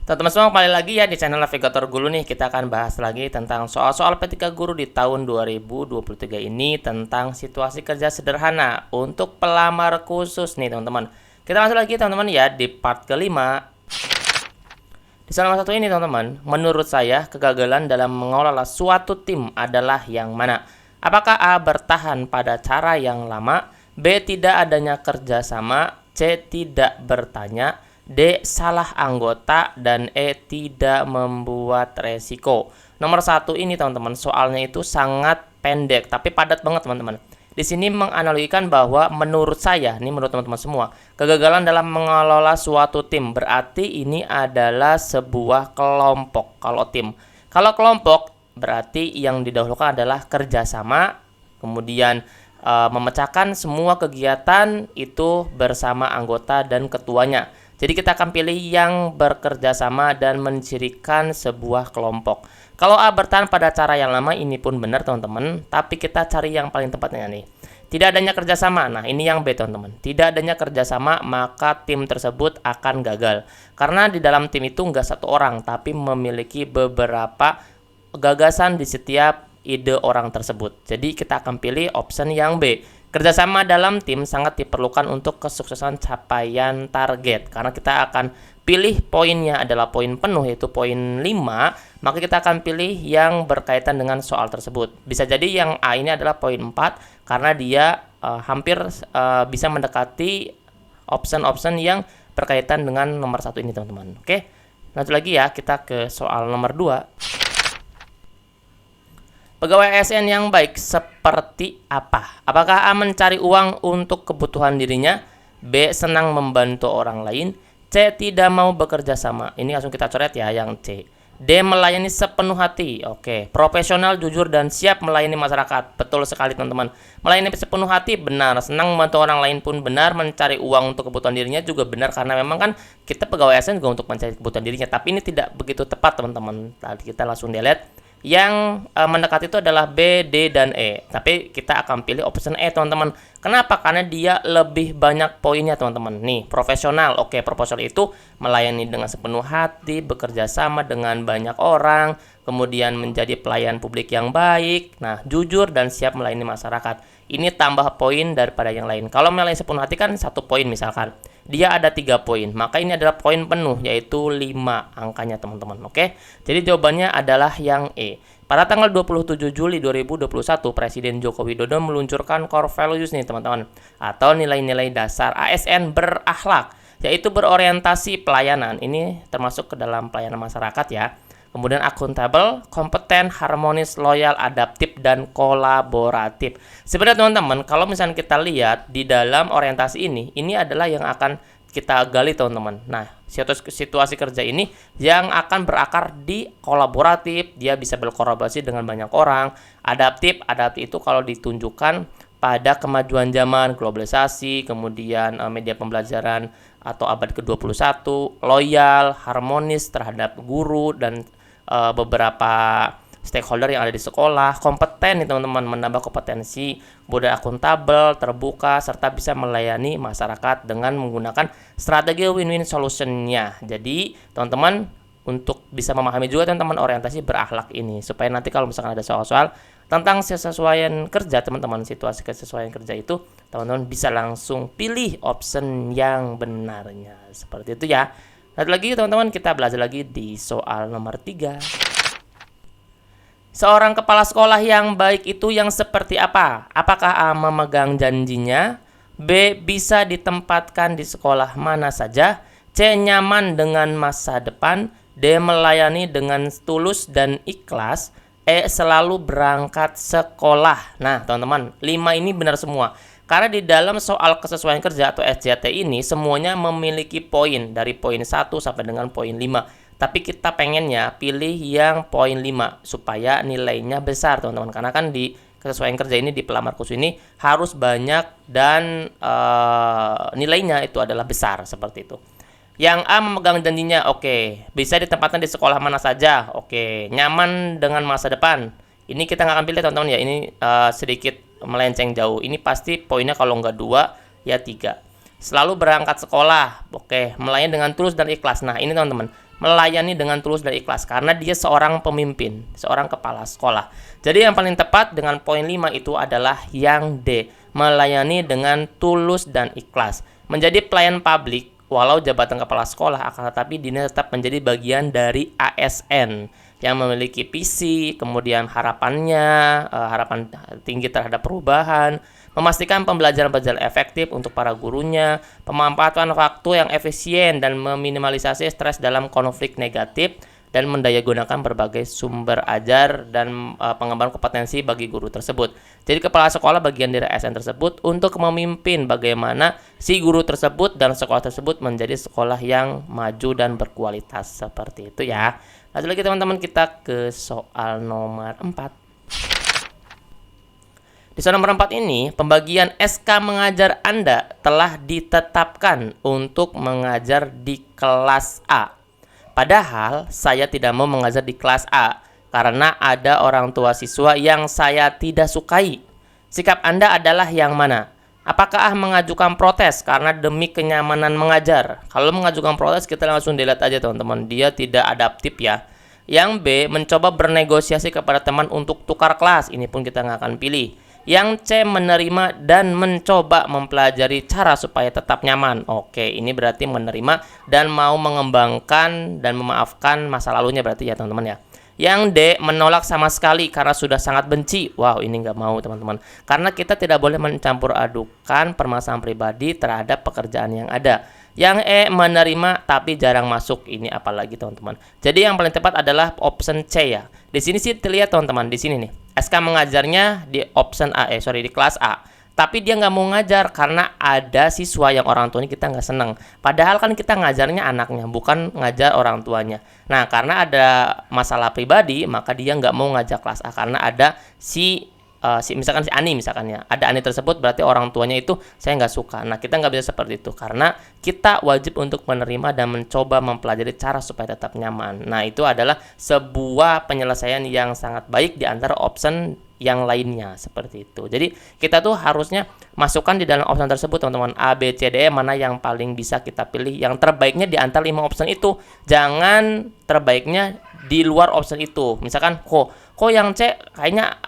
Teman-teman semua, kembali lagi ya di channel Navigator Guru nih. Kita akan bahas lagi tentang soal-soal P3 Guru di tahun 2023 ini tentang situasi kerja sederhana untuk pelamar khusus nih teman-teman. Kita masuk lagi teman-teman ya di part kelima. Di soal nomor 1 ini teman-teman, menurut saya kegagalan dalam mengelola suatu tim adalah yang mana? Apakah A. Bertahan pada cara yang lama, B. Tidak adanya kerjasama, C. Tidak bertanya, D. Salah anggota, dan E. Tidak membuat resiko. Nomor 1 ini teman-teman, soalnya itu sangat pendek tapi padat banget teman-teman. Di sini menganalogikan bahwa menurut saya, ini menurut teman-teman semua, kegagalan dalam mengelola suatu tim berarti ini adalah sebuah kelompok. Kalau kelompok berarti yang didahulukan adalah kerjasama, kemudian memecahkan semua kegiatan itu bersama anggota dan ketuanya. Jadi kita akan pilih yang bekerja sama dan mencirikan sebuah kelompok. Kalau A bertahan pada cara yang lama, ini pun benar teman-teman, tapi kita cari yang paling tepatnya nih. Tidak adanya kerjasama, nah ini yang B teman-teman. Tidak adanya kerjasama, maka tim tersebut akan gagal. Karena di dalam tim itu nggak satu orang, tapi memiliki beberapa gagasan di setiap ide orang tersebut. Jadi kita akan pilih option yang B. Kerjasama dalam tim sangat diperlukan untuk kesuksesan capaian target. Karena kita akan pilih poinnya adalah poin penuh, yaitu poin 5, maka kita akan pilih yang berkaitan dengan soal tersebut. Bisa jadi yang A ini adalah poin 4, karena dia hampir bisa mendekati option-option yang berkaitan dengan nomor 1 ini teman-teman. Oke, lanjut lagi ya, kita ke soal nomor 2. Pegawai ASN yang baik seperti apa? Apakah A. Mencari uang untuk kebutuhan dirinya, B. Senang membantu orang lain, C. Tidak mau bekerja sama. Ini langsung kita coret ya yang C. D. Melayani sepenuh hati. Oke, profesional, jujur, dan siap melayani masyarakat. Betul sekali teman-teman. Melayani sepenuh hati benar, senang membantu orang lain pun benar, mencari uang untuk kebutuhan dirinya juga benar, karena memang kan kita pegawai ASN juga untuk mencari kebutuhan dirinya. Tapi ini tidak begitu tepat teman-teman. Tadi kita langsung delete. Yang mendekat itu adalah B, D, dan E. Tapi kita akan pilih option E teman-teman. Kenapa? Karena dia lebih banyak poinnya teman-teman. Nih, profesional. Oke, profesional itu melayani dengan sepenuh hati, bekerja sama dengan banyak orang, kemudian menjadi pelayan publik yang baik. Nah, jujur dan siap melayani masyarakat. Ini tambah poin daripada yang lain. Kalau melayani sepenuh hati kan 1 poin misalkan. Dia ada 3 poin, maka ini adalah poin penuh, yaitu 5 angkanya teman-teman. Oke, jadi jawabannya adalah yang E. Pada tanggal 27 Juli 2021, Presiden Joko Widodo meluncurkan core values nih teman-teman, atau nilai-nilai dasar ASN berakhlak, yaitu berorientasi pelayanan. Ini termasuk ke dalam pelayanan masyarakat ya. Kemudian akuntabel, kompeten, harmonis, loyal, adaptif, dan kolaboratif. Sebenarnya teman-teman, kalau misalnya kita lihat di dalam orientasi ini adalah yang akan kita gali teman-teman. Nah, situasi kerja ini yang akan berakar di kolaboratif, dia bisa berkolaborasi dengan banyak orang. Adaptif itu kalau ditunjukkan pada kemajuan zaman, globalisasi, kemudian media pembelajaran atau abad ke-21, loyal, harmonis terhadap guru dan beberapa stakeholder yang ada di sekolah, kompeten nih teman-teman, menambah kompetensi, budaya akuntabel, terbuka, serta bisa melayani masyarakat dengan menggunakan strategi win-win solution-nya. Jadi teman-teman untuk bisa memahami juga teman-teman orientasi berakhlak ini, supaya nanti kalau misalkan ada soal-soal tentang kesesuaian kerja teman-teman, situasi kesesuaian kerja itu teman-teman bisa langsung pilih option yang benarnya. Seperti itu ya. Lanjut lagi teman-teman, kita belajar lagi di soal nomor 3. Seorang kepala sekolah yang baik itu yang seperti apa? Apakah A. Memegang janjinya, B. Bisa ditempatkan di sekolah mana saja, C. Nyaman dengan masa depan, D. Melayani dengan tulus dan ikhlas, E. Selalu berangkat sekolah. Nah teman-teman, 5 ini benar semua. Karena di dalam soal kesesuaian kerja atau SJT ini semuanya memiliki poin dari poin 1 sampai dengan poin 5. Tapi kita pengennya pilih yang poin 5 supaya nilainya besar teman-teman. Karena kan di kesesuaian kerja ini, di pelamar khusus ini harus banyak dan nilainya itu adalah besar seperti itu. Yang A. Memegang janjinya, oke. Bisa ditempatkan di sekolah mana saja, oke. Nyaman dengan masa depan, ini kita nggak akan pilih teman-teman ya. Ini sedikit melenceng jauh. Ini pasti poinnya kalau nggak 2 ya 3. Selalu berangkat sekolah, oke. Melayani dengan tulus dan ikhlas. Nah ini teman-teman, melayani dengan tulus dan ikhlas karena dia seorang pemimpin, seorang kepala sekolah. Jadi yang paling tepat dengan poin 5 itu adalah yang D, melayani dengan tulus dan ikhlas. Menjadi pelayan publik walau jabatan kepala sekolah, akan tetapi dia tetap menjadi bagian dari ASN yang memiliki visi, kemudian harapannya, harapan tinggi terhadap perubahan, memastikan pembelajaran berjalan efektif untuk para gurunya, pemanfaatan waktu yang efisien dan meminimalisasi stres dalam konflik negatif, dan mendayagunakan berbagai sumber ajar dan pengembangan kompetensi bagi guru tersebut. Jadi kepala sekolah bagian dari ASN tersebut untuk memimpin bagaimana si guru tersebut dan sekolah tersebut menjadi sekolah yang maju dan berkualitas, seperti itu ya. Lanjut lagi teman-teman, kita ke soal nomor 4. Di soal nomor 4 ini, pembagian SK mengajar Anda telah ditetapkan untuk mengajar di kelas A. Padahal saya tidak mau mengajar di kelas A karena ada orang tua siswa yang saya tidak sukai. Sikap Anda adalah yang mana? Apakah A mengajukan protes karena demi kenyamanan mengajar? Kalau mengajukan protes kita langsung delete aja teman-teman, dia tidak adaptif ya. Yang B, mencoba bernegosiasi kepada teman untuk tukar kelas, ini pun kita nggak akan pilih. Yang C, menerima dan mencoba mempelajari cara supaya tetap nyaman. Oke, ini berarti menerima dan mau mengembangkan dan memaafkan masa lalunya berarti ya teman-teman ya. Yang D, menolak sama sekali karena sudah sangat benci. Wow, ini nggak mau teman-teman. Karena kita tidak boleh mencampur adukan permasalahan pribadi terhadap pekerjaan yang ada. Yang E, menerima tapi jarang masuk. Ini apalagi teman-teman. Jadi yang paling tepat adalah option C ya. Di sini sih terlihat teman-teman, di sini nih. SK mengajarnya di option A, di kelas A. Tapi dia nggak mau ngajar karena ada siswa yang orang tuanya kita nggak seneng. Padahal kan kita ngajarnya anaknya, bukan ngajar orang tuanya. Nah, karena ada masalah pribadi, maka dia nggak mau ngajar kelas A karena ada misalkan si Ani misalkan ya, ada Ani tersebut berarti orang tuanya itu saya nggak suka. Nah, kita nggak bisa seperti itu karena kita wajib untuk menerima dan mencoba mempelajari cara supaya tetap nyaman. Nah, itu adalah sebuah penyelesaian yang sangat baik di antara option yang lainnya, seperti itu. Jadi kita tuh harusnya masukkan di dalam option tersebut teman-teman, A, B, C, D, E, mana yang paling bisa kita pilih, yang terbaiknya di antara 5 option itu. Jangan terbaiknya di luar option itu. Misalkan kok yang C kayaknya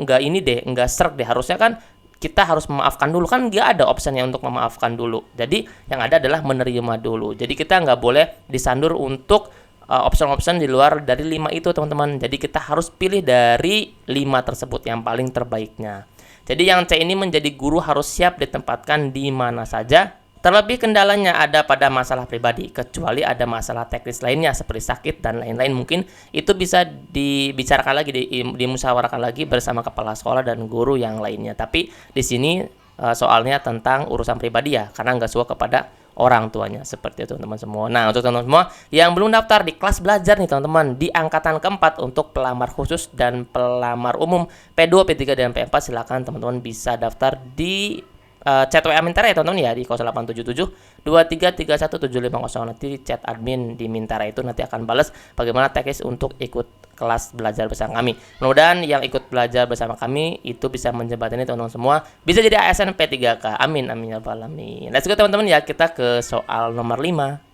nggak serk deh. Harusnya kan kita harus memaafkan dulu, kan nggak ada optionnya untuk memaafkan dulu. Jadi yang ada adalah menerima dulu. Jadi kita nggak boleh disandur untuk option-option di luar dari 5 itu teman-teman. Jadi kita harus pilih dari 5 tersebut yang paling terbaiknya. Jadi yang C ini menjadi guru harus siap ditempatkan di mana saja. Terlebih kendalanya ada pada masalah pribadi, kecuali ada masalah teknis lainnya seperti sakit dan lain-lain, mungkin itu bisa dibicarakan lagi, dimusyawarahkan lagi bersama kepala sekolah dan guru yang lainnya. Tapi di sini soalnya tentang urusan pribadi ya, karena nggak suka kepada orang tuanya, seperti itu teman-teman semua. Nah, untuk teman-teman semua yang belum daftar di kelas belajar nih teman-teman, di angkatan keempat untuk pelamar khusus dan pelamar umum P2, P3, dan P4, silakan teman-teman bisa daftar di chat WA Mintara ya teman-teman ya, di 0877 23317550. Nanti chat admin di Mintara itu nanti akan balas bagaimana teknis untuk ikut kelas belajar bersama kami. Mudah-mudahan yang ikut belajar bersama kami itu bisa menjembatani teman-teman semua, bisa jadi ASN P3K. Amin amin ya rabbal alamin. Let's go teman-teman ya, kita ke soal nomor 5.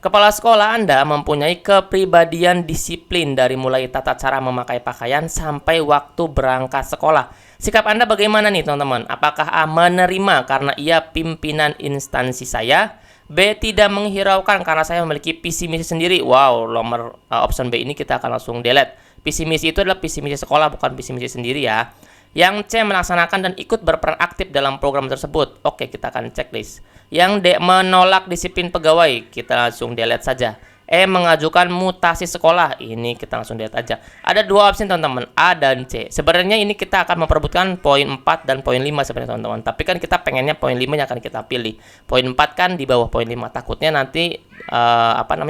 Kepala sekolah Anda mempunyai kepribadian disiplin dari mulai tata cara memakai pakaian sampai waktu berangkat sekolah. Sikap Anda bagaimana nih teman-teman? Apakah A, menerima karena ia pimpinan instansi saya? B, tidak menghiraukan karena saya memiliki visi misi sendiri. Wow, nomor option B ini kita akan langsung delete. Visi misi itu adalah visi misi sekolah, bukan visi misi sendiri ya. Yang C, melaksanakan dan ikut berperan aktif dalam program tersebut. Oke, kita akan checklist. Yang D, menolak disiplin pegawai. Kita langsung delete saja. E, mengajukan mutasi sekolah. Ini kita langsung delete aja. Ada 2 opsi teman-teman, A dan C. Sebenarnya ini kita akan memperebutkan poin 4 dan poin 5 sebenarnya teman-teman. Tapi kan kita pengennya poin 5 yang akan kita pilih. Poin 4 kan di bawah poin 5. Takutnya nanti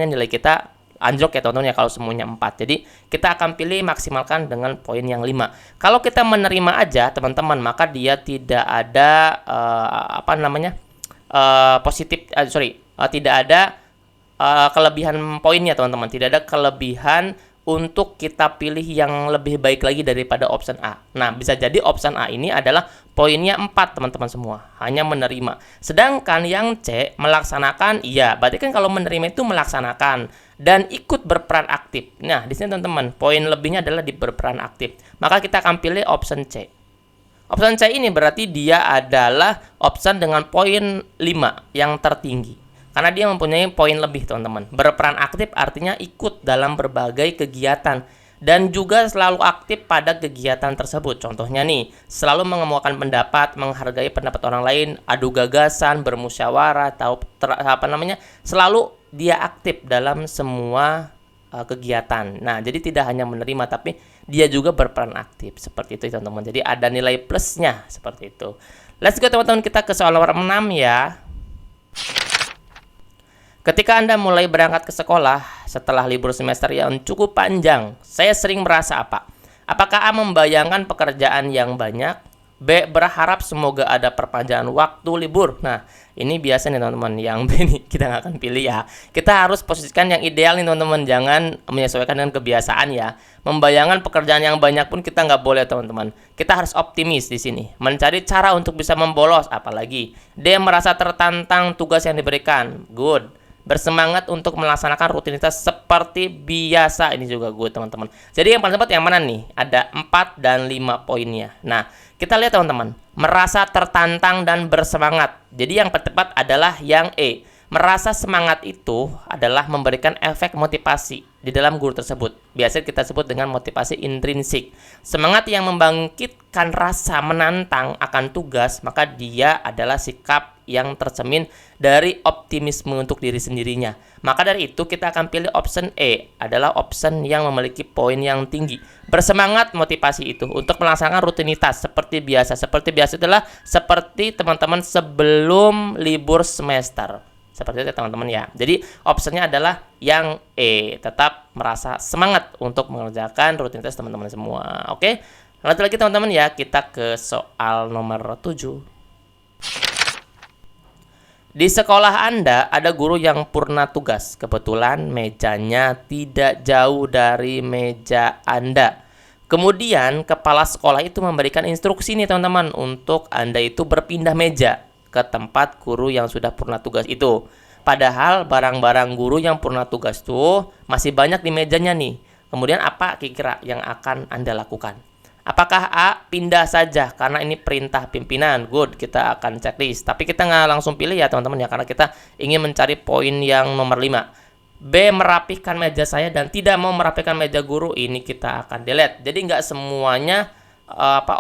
nilai kita anjlok ya teman-teman ya kalau semuanya 4. Jadi kita akan pilih maksimalkan dengan poin yang 5. Kalau kita menerima aja teman-teman, maka dia tidak ada tidak ada kelebihan poinnya teman-teman. Tidak ada kelebihan untuk kita pilih yang lebih baik lagi daripada option A. Nah, bisa jadi option A ini adalah poinnya 4, teman-teman semua. Hanya menerima. Sedangkan yang C, melaksanakan, iya. Berarti kan kalau menerima itu melaksanakan dan ikut berperan aktif. Nah, di sini teman-teman, poin lebihnya adalah di berperan aktif. Maka kita akan pilih option C. Option C ini berarti dia adalah option dengan poin 5 yang tertinggi. Karena dia mempunyai poin lebih, teman-teman. Berperan aktif artinya ikut dalam berbagai kegiatan dan juga selalu aktif pada kegiatan tersebut. Contohnya nih, selalu mengemukakan pendapat, menghargai pendapat orang lain, adu gagasan, bermusyawarah, selalu dia aktif dalam semua kegiatan. Nah, jadi tidak hanya menerima, tapi dia juga berperan aktif. Seperti itu, teman-teman. Jadi ada nilai plusnya, seperti itu. Let's go, teman-teman, kita ke soal nomor 6 ya. Ketika Anda mulai berangkat ke sekolah setelah libur semester yang cukup panjang, saya sering merasa apa? Apakah A, membayangkan pekerjaan yang banyak? B, berharap semoga ada perpanjangan waktu libur. Nah, ini biasa nih teman-teman, yang B nih kita nggak akan pilih ya. Kita harus posisikan yang ideal nih teman-teman, jangan menyesuaikan dengan kebiasaan ya. Membayangkan pekerjaan yang banyak pun kita nggak boleh teman-teman. Kita harus optimis di sini, mencari cara untuk bisa membolos. Apalagi D, merasa tertantang tugas yang diberikan. Good. Bersemangat untuk melaksanakan rutinitas seperti biasa. Ini juga good, teman-teman. Jadi yang paling tepat yang mana nih? Ada 4 dan 5 poinnya. Nah, kita lihat teman-teman. Merasa tertantang dan bersemangat. Jadi yang tepat adalah yang E. Merasa semangat itu adalah memberikan efek motivasi di dalam guru tersebut. Biasa kita sebut dengan motivasi intrinsik. Semangat yang membangkitkan rasa menantang akan tugas, maka dia adalah sikap yang tercermin dari optimisme untuk diri sendirinya. Maka dari itu kita akan pilih option E, adalah option yang memiliki poin yang tinggi. Bersemangat motivasi itu untuk melaksanakan rutinitas seperti biasa. Seperti biasa adalah seperti teman-teman sebelum libur semester. Seperti itu teman-teman ya. Jadi optionnya adalah yang E, tetap merasa semangat untuk mengerjakan rutinitas teman-teman semua. Oke, lanjut lagi teman-teman ya, kita ke soal nomor 7. Di sekolah Anda ada guru yang purna tugas. Kebetulan mejanya tidak jauh dari meja Anda. Kemudian kepala sekolah itu memberikan instruksi nih teman-teman untuk Anda itu berpindah meja ke tempat guru yang sudah purna tugas itu. Padahal barang-barang guru yang purna tugas tuh masih banyak di mejanya nih. Kemudian apa kira-kira yang akan Anda lakukan? Apakah A, pindah saja karena ini perintah pimpinan? Good, kita akan checklist. Tapi kita nggak langsung pilih ya teman-teman ya, karena kita ingin mencari poin yang nomor 5. B, merapihkan meja saya dan tidak mau merapihkan meja guru. Ini kita akan delete. Jadi nggak semuanya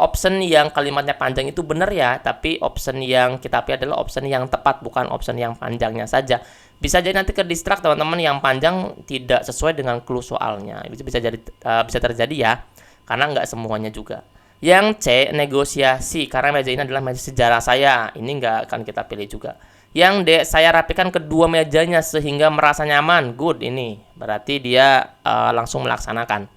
option yang kalimatnya panjang itu benar ya, tapi option yang kita pilih adalah option yang tepat, bukan option yang panjangnya saja. Bisa jadi nanti ke distract teman-teman, yang panjang tidak sesuai dengan clue soalnya. Itu bisa terjadi ya. Karena nggak semuanya juga. Yang C, negosiasi, karena meja ini adalah meja sejarah saya. Ini nggak akan kita pilih juga. Yang D, saya rapikan kedua mejanya sehingga merasa nyaman. Good, ini berarti dia langsung melaksanakan.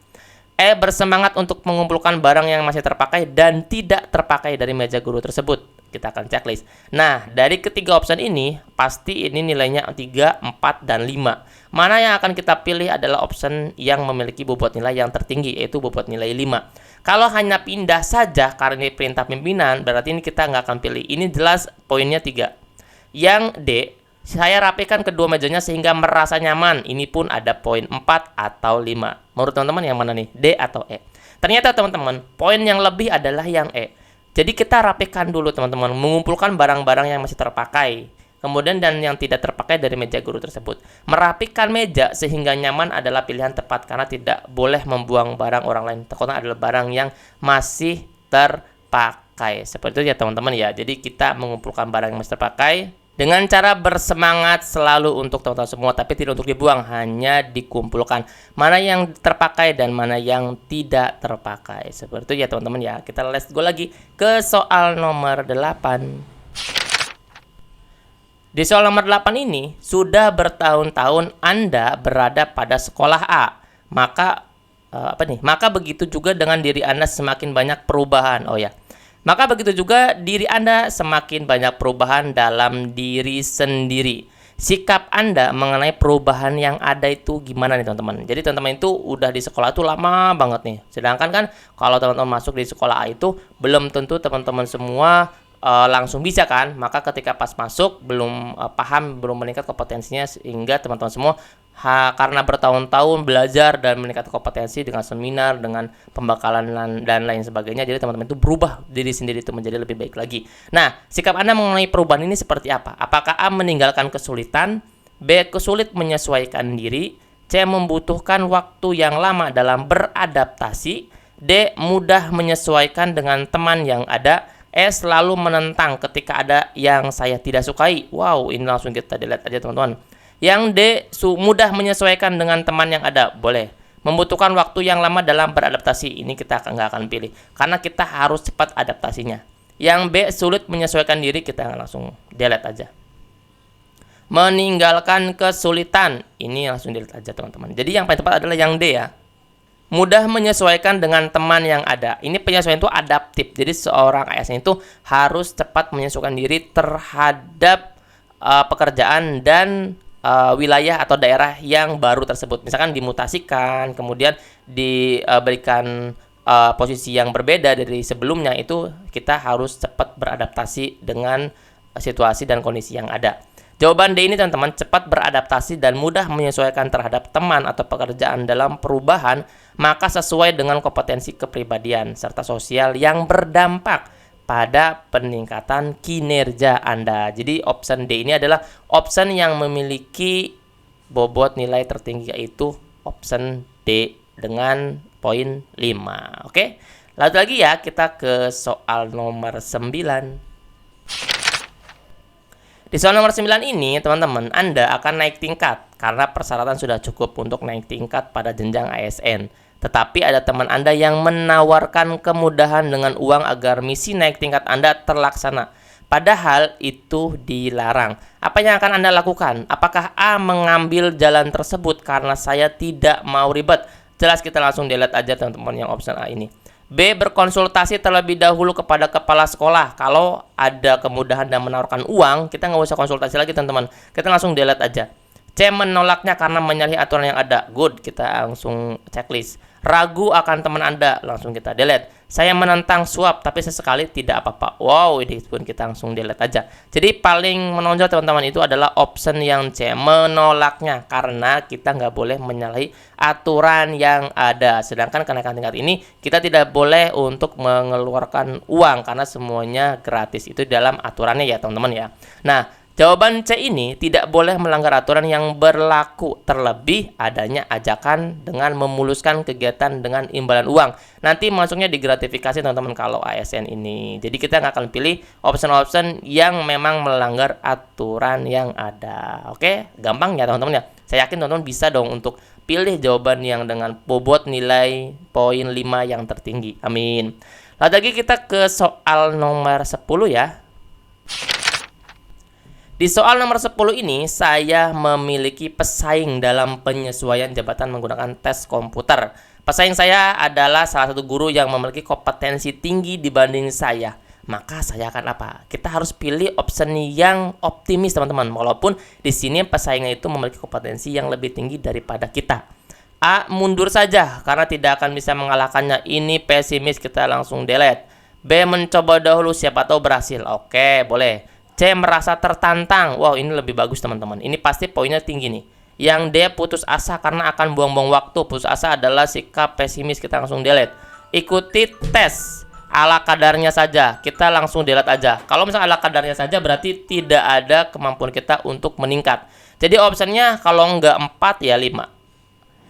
E, bersemangat untuk mengumpulkan barang yang masih terpakai dan tidak terpakai dari meja guru tersebut. Kita akan checklist. Nah, dari ketiga option ini, pasti ini nilainya 3, 4, dan 5. Mana yang akan kita pilih adalah option yang memiliki bobot nilai yang tertinggi, yaitu bobot nilai 5. Kalau hanya pindah saja karena ini perintah pimpinan, berarti ini kita nggak akan pilih. Ini jelas poinnya 3. Yang D, saya rapikan kedua mejanya sehingga merasa nyaman. Ini pun ada poin 4 atau 5. Menurut teman-teman yang mana nih? D atau E? Ternyata teman-teman, poin yang lebih adalah yang E. Jadi kita rapikan dulu teman-teman, mengumpulkan barang-barang yang masih terpakai. Kemudian dan yang tidak terpakai dari meja guru tersebut. Merapikan meja sehingga nyaman adalah pilihan tepat karena tidak boleh membuang barang orang lain. Terutama adalah barang yang masih terpakai. Seperti itu ya teman-teman ya. Jadi kita mengumpulkan barang yang masih terpakai dengan cara bersemangat selalu untuk teman-teman semua, tapi tidak untuk dibuang, hanya dikumpulkan mana yang terpakai dan mana yang tidak terpakai. Seperti itu ya teman-teman ya. Kita let's go lagi ke soal nomor 8. Di soal nomor 8 ini, sudah bertahun-tahun Anda berada pada sekolah A. Maka begitu juga dengan diri Anda semakin banyak perubahan. Maka begitu juga diri Anda semakin banyak perubahan dalam diri sendiri. sikap Anda mengenai perubahan yang ada itu gimana nih teman-teman. Jadi teman-teman itu udah di sekolah itu lama banget nih. Sedangkan kan kalau teman-teman masuk di sekolah A itu belum tentu teman-teman semua langsung bisa kan. Maka ketika pas masuk belum paham, belum meningkat kompetensinya, sehingga teman-teman semua karena bertahun-tahun belajar dan meningkat kompetensi dengan seminar, dengan pembekalan dan lain sebagainya, jadi teman-teman itu berubah diri sendiri itu menjadi lebih baik lagi. Nah, sikap Anda mengenai perubahan ini seperti apa? Apakah A. meninggalkan kesulitan, B. kesulit menyesuaikan diri, C. membutuhkan waktu yang lama dalam beradaptasi, D. mudah menyesuaikan dengan teman yang ada, E. selalu menentang ketika ada yang saya tidak sukai. Wow, ini langsung kita delete aja teman-teman. Yang D. mudah menyesuaikan dengan teman yang ada. Boleh. Membutuhkan waktu yang lama dalam beradaptasi. Ini kita nggak akan pilih, karena kita harus cepat adaptasinya. Yang B. sulit menyesuaikan diri, kita langsung delete aja. Meninggalkan kesulitan, ini langsung delete aja teman-teman. Jadi yang paling tepat adalah yang D ya. Mudah menyesuaikan dengan teman yang ada. Ini penyesuaian itu adaptif. Jadi seorang ASN itu harus cepat menyesuaikan diri terhadap pekerjaan dan wilayah atau daerah yang baru tersebut. Misalkan dimutasikan, kemudian diberikan posisi yang berbeda dari sebelumnya, itu kita harus cepat beradaptasi dengan situasi dan kondisi yang ada. Jawaban D ini teman-teman, cepat beradaptasi dan mudah menyesuaikan terhadap teman atau pekerjaan dalam perubahan, maka sesuai dengan kompetensi kepribadian serta sosial yang berdampak pada peningkatan kinerja Anda. Jadi option D ini adalah option yang memiliki bobot nilai tertinggi, yaitu option D dengan poin 5. Oke, lanjut lagi ya, kita ke soal nomor 9. Di soal nomor 9 ini, teman-teman, Anda akan naik tingkat karena persyaratan sudah cukup untuk naik tingkat pada jenjang ASN. Tetapi ada teman Anda yang menawarkan kemudahan dengan uang agar misi naik tingkat Anda terlaksana. Padahal itu dilarang. Apa yang akan Anda lakukan? Apakah A. mengambil jalan tersebut karena saya tidak mau ribet? Jelas kita langsung delete aja teman-teman yang option A ini. B. berkonsultasi terlebih dahulu kepada kepala sekolah. Kalau ada kemudahan dan menawarkan uang, kita nggak usah konsultasi lagi teman-teman. Kita langsung delete aja. C. menolaknya karena menyalahi aturan yang ada. Good, kita langsung checklist. Ragu akan teman Anda, langsung kita delete. Saya menentang suap, tapi sesekali tidak apa-apa. Wow, ini pun kita langsung delete aja. Jadi paling menonjol teman-teman itu adalah option yang C, menolaknya, karena kita nggak boleh menyalahi aturan yang ada. Sedangkan kenaikan tingkat ini kita tidak boleh untuk mengeluarkan uang karena semuanya gratis. Itu dalam aturannya ya teman-teman ya. Nah, jawaban C ini tidak boleh melanggar aturan yang berlaku, terlebih adanya ajakan dengan memuluskan kegiatan dengan imbalan uang. Nanti masuknya di gratifikasi teman-teman kalau ASN ini. Jadi kita nggak akan pilih option-option yang memang melanggar aturan yang ada. Oke, gampang ya teman-teman ya. Saya yakin teman-teman bisa dong untuk pilih jawaban yang dengan bobot nilai poin 5 yang tertinggi. Amin. Lalu lagi kita ke soal nomor 10 ya. Di soal nomor 10 ini, saya memiliki pesaing dalam penyesuaian jabatan menggunakan tes komputer. Pesaing saya adalah salah satu guru yang memiliki kompetensi tinggi dibanding saya. Maka saya akan apa? Kita harus pilih option yang optimis, teman-teman. Walaupun di sini pesaingnya itu memiliki kompetensi yang lebih tinggi daripada kita. A. mundur saja karena tidak akan bisa mengalahkannya. Ini pesimis, kita langsung delete. B. mencoba dahulu, siapa tahu berhasil. Oke, boleh. C. merasa tertantang. Wow, ini lebih bagus teman-teman. Ini pasti poinnya tinggi nih. Yang D. putus asa karena akan buang-buang waktu. Putus asa adalah sikap pesimis, kita langsung delete. Ikuti tes ala kadarnya saja, kita langsung delete aja. Kalau misalnya ala kadarnya saja berarti tidak ada kemampuan kita untuk meningkat. Jadi optionnya kalau nggak 4 ya 5.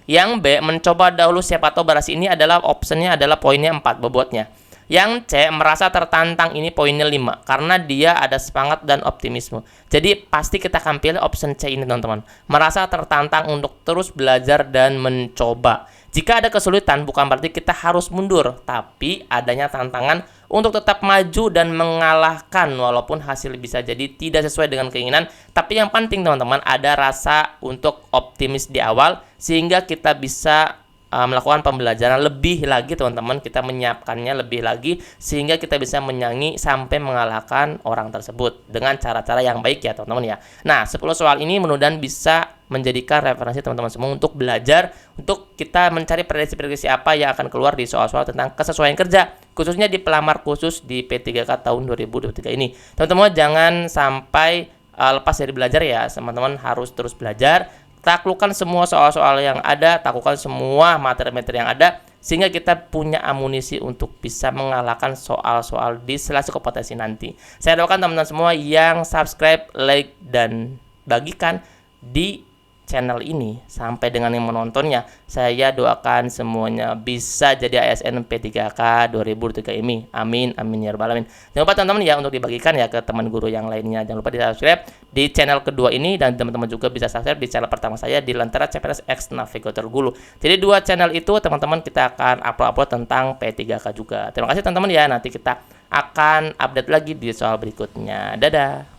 Yang B. mencoba dahulu, siapa tahu berhasil, ini adalah optionnya adalah poinnya 4 bobotnya. Yang C. merasa tertantang, ini poinnya 5 karena dia ada semangat dan optimisme. Jadi pasti kita akan pilih option C ini teman-teman. Merasa tertantang untuk terus belajar dan mencoba. Jika ada kesulitan bukan berarti kita harus mundur, tapi adanya tantangan untuk tetap maju dan mengalahkan walaupun hasil bisa jadi tidak sesuai dengan keinginan. Tapi yang penting teman-teman ada rasa untuk optimis di awal sehingga kita bisa melakukan pembelajaran lebih lagi teman-teman, kita menyiapkannya lebih lagi sehingga kita bisa menyanyi sampai mengalahkan orang tersebut dengan cara-cara yang baik ya teman-teman ya. Nah 10 soal ini mudah-mudahan bisa menjadikan referensi teman-teman semua untuk belajar, untuk kita mencari prediksi-prediksi apa yang akan keluar di soal-soal tentang kesesuaian kerja, khususnya di pelamar khusus di P3K tahun 2023 ini. Teman-teman jangan sampai lepas dari belajar ya, teman-teman harus terus belajar. Taklukkan semua soal-soal yang ada, taklukkan semua materi-materi yang ada, sehingga kita punya amunisi untuk bisa mengalahkan soal-soal di seleksi kompetensi nanti. Saya doakan teman-teman semua yang subscribe, like, dan bagikan di channel ini sampai dengan yang menontonnya. Saya doakan semuanya bisa jadi ASN P3K 2023 ini. Amin, amin ya rabbal alamin. Jangan lupa teman-teman ya untuk dibagikan ya ke teman guru yang lainnya. Jangan lupa di subscribe di channel kedua ini, dan teman-teman juga bisa subscribe di channel pertama saya di Lentera CPNS X Navigator Guru. Jadi dua channel itu teman-teman kita akan upload tentang P3K juga. Terima kasih teman-teman ya. Nanti kita akan update lagi di soal berikutnya. Dadah.